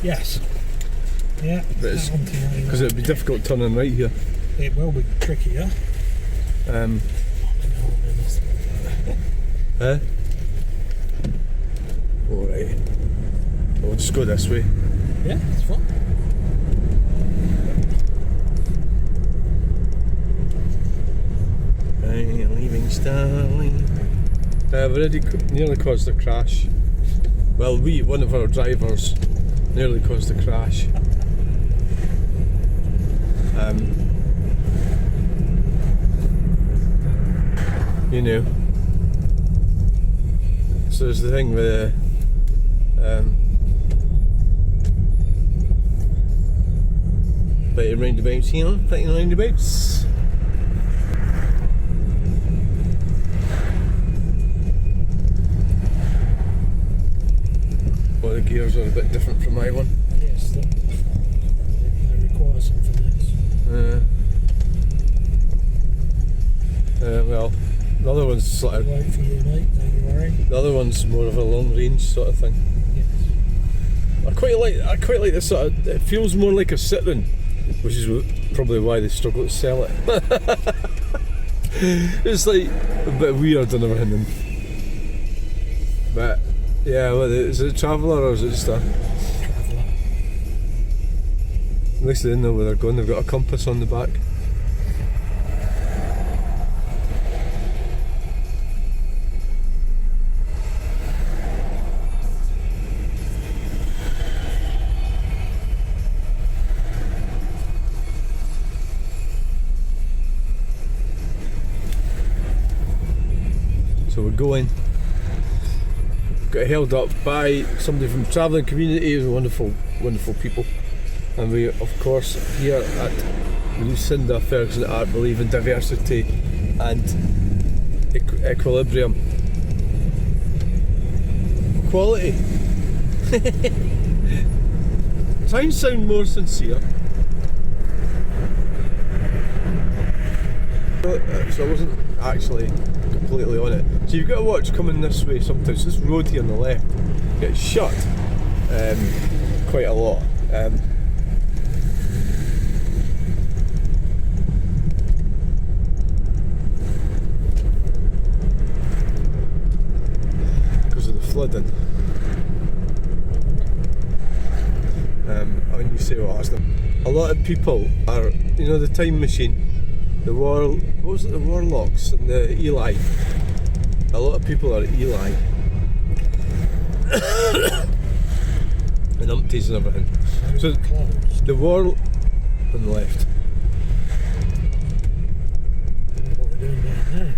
Yes. Yeah. Because it'd be difficult turning right here. It will be trickier. Alright. We'll just go this way. Yeah, it's fine. I'm leaving Stirling. I've already nearly caused a crash. Well, one of our drivers, nearly caused a crash. You know. So there's the thing with fighting roundabouts here, fighting roundabouts. Well, the gears are a bit different from my one. Yes, they require some finesse. Well, the other one's sort of. Wait for you, mate. Don't you worry. The other one's more of a long range sort of thing. Yes. I quite like this sort of. It feels more like a Citroen, which is probably why they struggle to sell it. It's like a bit weird and everything. But yeah, well, is it a Traveller or is it just a? Traveller. At least they know where they're going. They've got a compass on the back. So we're going. Got held up by somebody from Travelling Community, who's wonderful, wonderful people. And we, of course, here at Lucinda Ferguson Art believe in diversity and equilibrium. Quality. Try and sound more sincere. So I wasn't actually completely on it. So you've got to watch coming this way sometimes. This road here on the left gets shut quite a lot. Because of the flooding. And you say, well, ask them. A lot of people are, you know, the time machine. The what was it, the Warlocks and the Eli. A lot of people are at Eli. And umpties and everything. So the War on the left. I don't know what we're doing down there.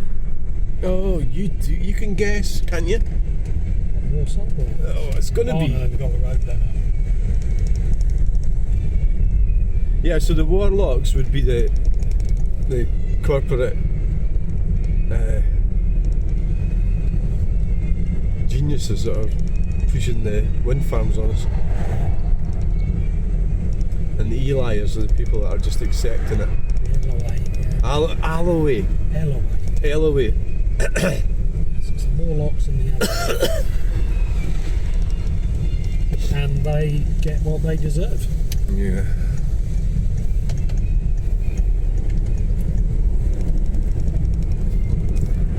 Oh, you can guess, can you? What's up? Oh, it's gonna be. No, they've got the road there now. Yeah, so the Warlocks would be the corporate geniuses that are pushing the wind farms on us, and the Eli's are the people that are just accepting it. Alloway. So some more locks in the other. And they get what they deserve. Yeah.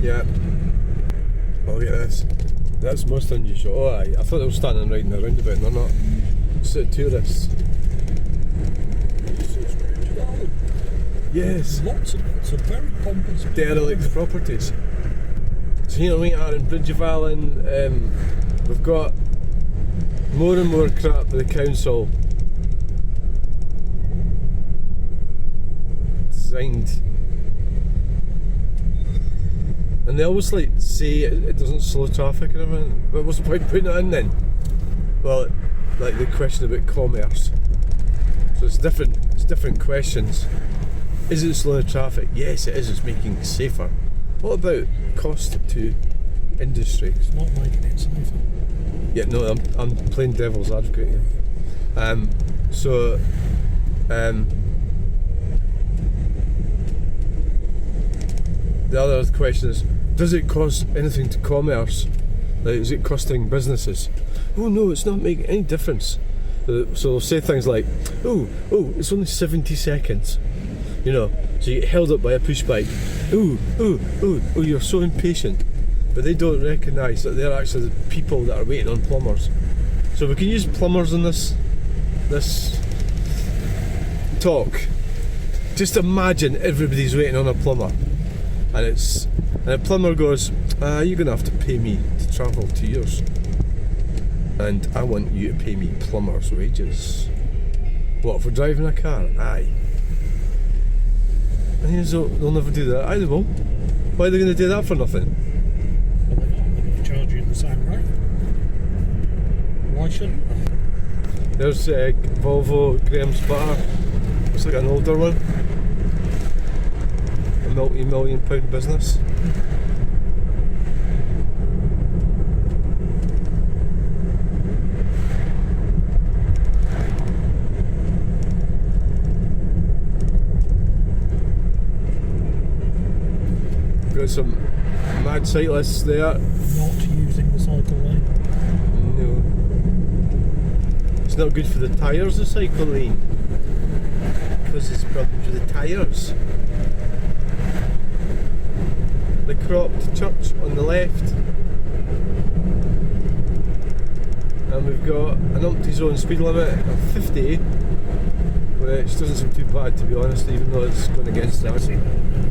Yeah. Oh, look at this. That's most unusual. Oh, I thought they were standing right in the roundabout and they're not. It's the tourists. Yes. Lots of very pompous Derelict properties. So here we are in Bridge of Allen. We've got more and more crap with the council. Designed. And they always like say it doesn't slow traffic and everything, but what's the point putting it in then? Well, like the question about commerce. So it's different questions. Is it slowing traffic? Yes, it is. It's making it safer. What about cost to industry? It's not making it safer. Yeah, no, I'm playing devil's advocate here. The other question is, does it cost anything to commerce? Like, is it costing businesses? Oh no, it's not making any difference. So they'll say things like, oh, it's only 70 seconds. You know, so you get held up by a push bike. Oh, you're so impatient. But they don't recognise that they're actually the people that are waiting on plumbers. So we can use plumbers in this talk. Just imagine everybody's waiting on a plumber. And a plumber goes, you're going to have to pay me to travel to yours. And I want you to pay me plumber's wages. What, for driving a car? Aye. And he goes, they'll never do that. Aye, they won't. Why are they going to do that for nothing? Well, they're not. They're going to charge you the same rate. Why shouldn't they? There's Volvo Graham's Bar. It's like an older one. A multi-million pound business. Got some mad cyclists there. Not using the cycle lane. No. It's not good for the tyres, the cycle lane. Because there's problems with the tyres. The cropped church on the left. And we've got an empty zone speed limit of 50, which doesn't seem too bad, to be honest, even though it's going against the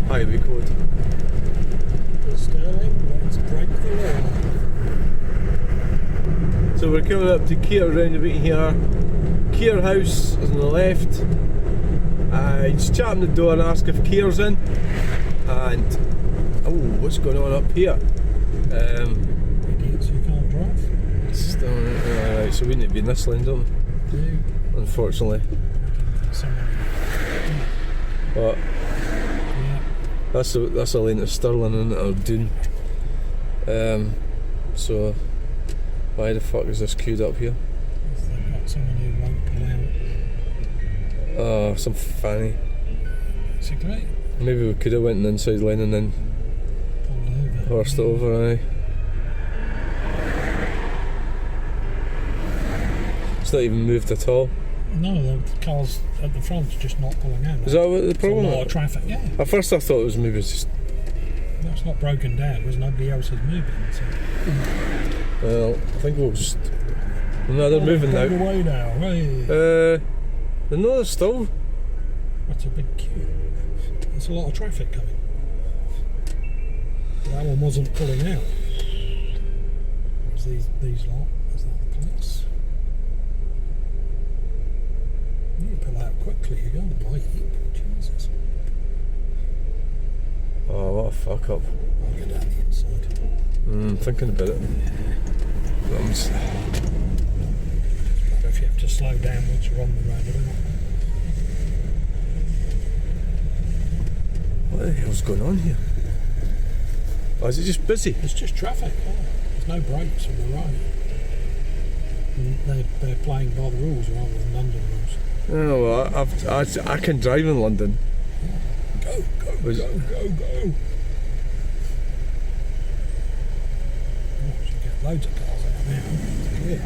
highway code. Stirling, let's break the law. So we're coming up to Keir roundabout here. Keir House is on the left. I just chat on the door and ask if Keir's in. And what's going on up here? Idiots who can't drive. Right, so we need to be in this lane, don't we? Do. Unfortunately. But that's a lane to Stirling and or Doon. So why the fuck is this queued up here? They've got someone who won't pull out. Oh, some fanny. Basically. Maybe we could have went an inside lane and then Pulled over. horsed it over, aye. It's not even moved at all. No, the cars at the front's just not pulling out. Is that what the problem There's a lot is? of traffic, yeah. At first I thought it was maybe just... No, it's not broken down because nobody else is moving. So. Well, I think we'll just... No, they're moving now. Away now. Hey. No, they're still... That's a big queue. There's a lot of traffic coming. That one wasn't pulling out. Whereas these lot, is that the police? You pull out quickly, you're going to bike. Jesus. Oh, what a fuck up. I'll get down the inside. Thinking about it. I'm just... But if you have to slow down once you're on the roundabout. What the hell's going on here? Oh, is it just busy? It's just traffic. Yeah. There's no brakes on the right. They're playing by the rules rather than London rules. Oh, well, I can drive in London. Go. Oh, you get loads of cars out now. Yeah.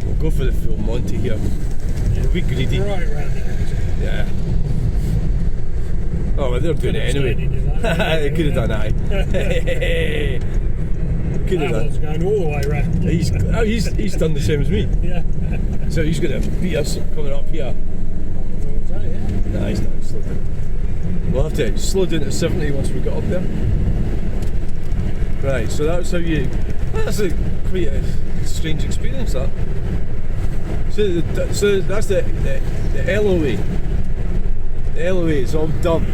We'll go for the full Monty here. We'll be greedy. Right round the edge. Yeah. Oh, well, they're doing it anyway. They could have done that. Could have That one's done. going all the way round. He's done the same as me. Yeah. So he's going to beat us coming up here. Nah, he's not slow down. We'll have to slow down to 70 once we get up there. Right, so that's how you... That's quite a strange experience, that. So that's the LOA. The LOA is all done.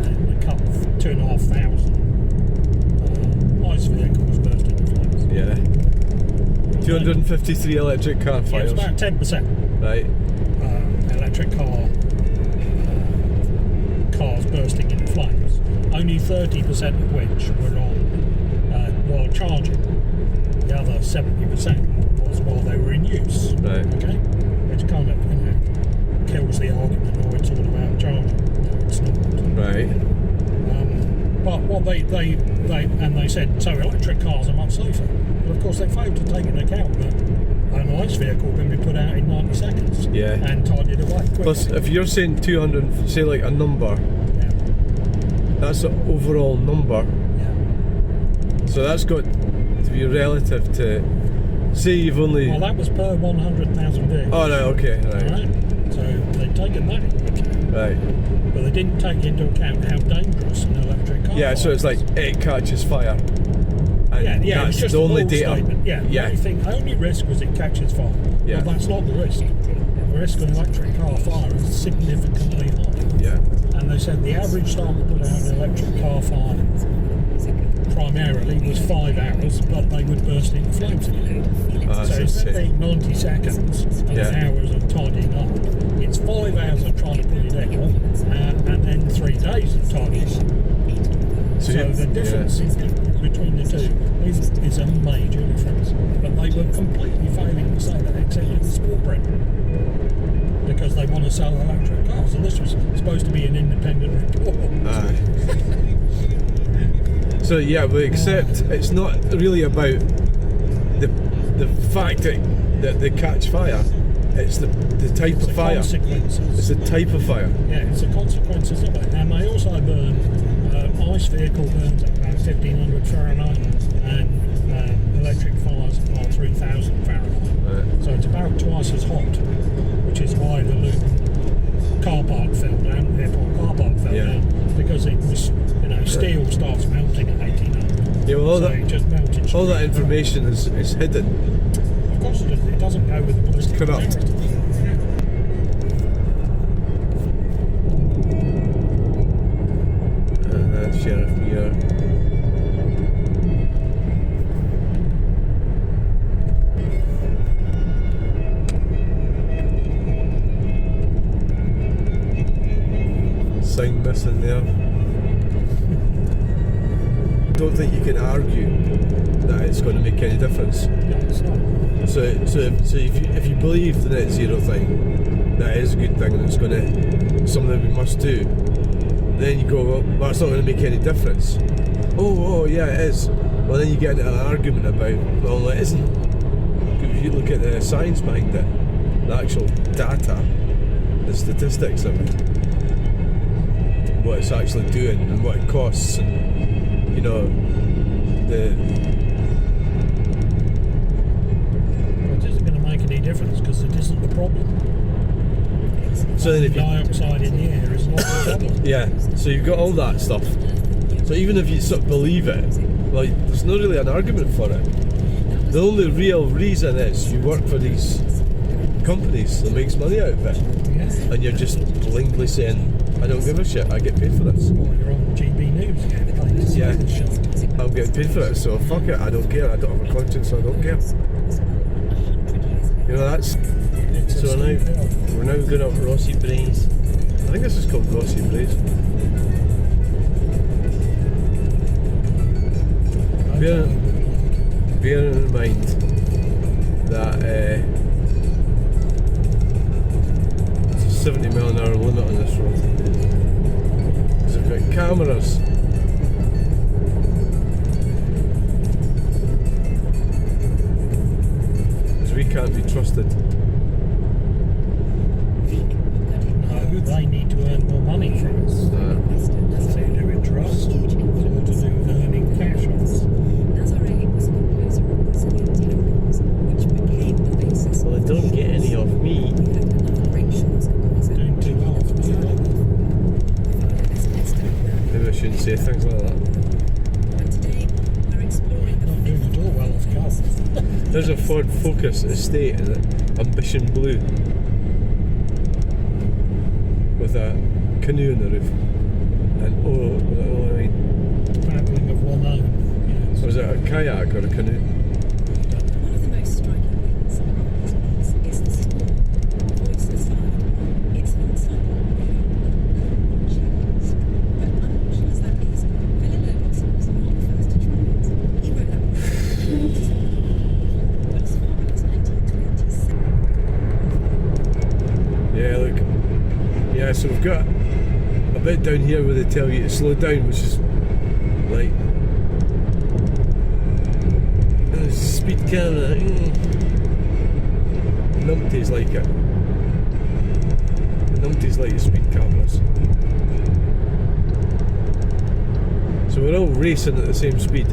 And a couple of 2,500 nice vehicles burst into flames. Yeah. 253 electric car Yeah, fires. it's about 10%. Right. Electric cars bursting into flames. Only 30% of which were on while charging. The other 70% was while they were in use. Right. Okay, which kind of kills the argument. Oh, it's all about charging. No, it's not. Right. But what they said, so electric cars are much safer. But of course they failed to take into account that an ICE vehicle can be put out in 90 seconds and tidied away quickly. Plus, if you're saying 200, say like a number, that's an overall number. So that's got to be relative to, say you've only... Well, that was per 100,000 vehicles. Oh, right, okay, right. So they'd taken that into account. Right. But they didn't take into account how dangerous an electric car Yeah, so it's like, it catches fire. And it was that's just the a only bold data. statement. The only risk was it catches fire. Yeah. Well, that's not the risk. The risk of an electric car fire is significantly high. Yeah. And they said the average time to put out an electric car fire primarily was 5 hours, but they would burst into flames again. So instead of being 90 seconds and hours of tidying up, it's 5 hours of trying to put it out and then 3 days of tidying up. So the difference between the two is a major difference. But they were completely failing to say that, except in the small print, because they want to sell electric cars, and this was supposed to be an independent report. So yeah, but except it's not really about the fact that they catch fire. It's the type of fire. Consequences. It's the type of fire. Yeah, it's the consequences of it. And they also burn, ICE vehicle burns at about 1500 Fahrenheit and electric fires are 3000 Fahrenheit. Right. So it's about twice as hot, which is why the Luton car park fell down, airport car park fell down, because it was, steel starts melting at 1800. Yeah, well, so it just melted. All that information is hidden. Of course it doesn't. It doesn't go with the ballistic Corrupt. Sheriff here. Sign missing there. Don't think you can argue that it's going to make any difference. Yeah, it's not. So if you believe the net zero thing, that is a good thing and it's going to something we must do. Then you go, well, that's not going to make any difference. Oh, yeah, it is. Well, then you get into an argument about, well, it isn't. If you look at the science behind it, the actual data, the statistics of it, what it's actually doing and what it costs, and It isn't going to make any difference because it isn't the problem. so then if you, Dioxide in the air is not the problem. yeah, so you've got all that stuff. So even if you sort of believe it, like, there's not really an argument for it. The only real reason is you work for these companies that makes money out of it, and you're just blindly saying, I don't give a shit, I get paid for this. Well, you're on GB News again. Yeah, I'm getting paid for it, so fuck it, I don't care, I don't have a conscience, so I don't care. That's... So we're now going up Rossi Braes. I think this is called Rossi Braes. Bearing in mind that it's a 70 mile an hour limit on this road. Because we've got cameras. Because we can't be trusted. No, they need to earn more money from us. Nothing to do with trust. It's all to do with earning cash on us. Well, they don't get any off me. Doing too well for me. Maybe I shouldn't say things like that. Not doing at all well off cars. There's a Ford Focus Estate in it, Ambition Blue, with a canoe on the roof. And I mean, Babbling of one own. Yes. was it a kayak or a canoe? One of the most striking things is the small voiceless fire. It's not subtle, but unusual as that is, Philip Lewis was not the first to try it. He wrote that book. But as far as 1927. Yeah, look. Yeah, so we've got a bit down here where they tell you to slow down, which is Like, speed camera. Numpties like it. Numpties like speed cameras. So we're all racing at the same speed.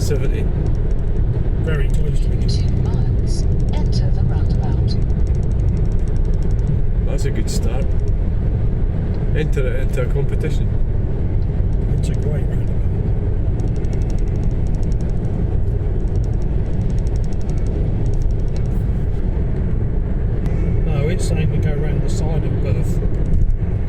70. Very close to In it. 2 miles, enter the roundabout. That's a good start. Enter it into a competition. It's a great roundabout. No, it's saying to go around the side of Perth.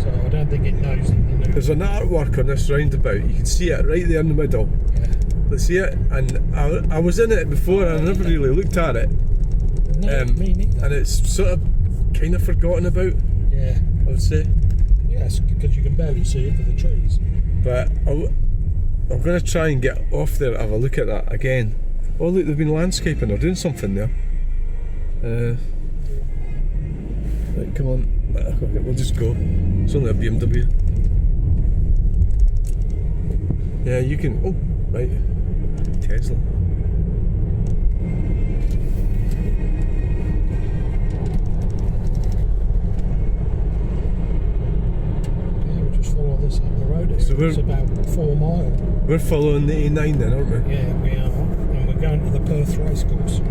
So I don't think it knows that the new. There's an artwork on this roundabout. You can see it right there in the middle. Yeah. Let's see it. And I was in it before and I never really looked at it. No, me neither. And it's sort of kind of forgotten about, Yeah. I would say. Yes, because you can barely see it for the trees. But I'm going to try and get off there and have a look at that again. Oh look, they've been landscaping, they're doing something there. Right, come on, okay, we'll just go. It's only a BMW. Yeah, you can, oh, right, Tesla. Yeah, we'll just follow this up the road. So It's about 4 miles. We're following the A9 then, aren't we? Yeah, we are. And we're going to the Perth racecourse.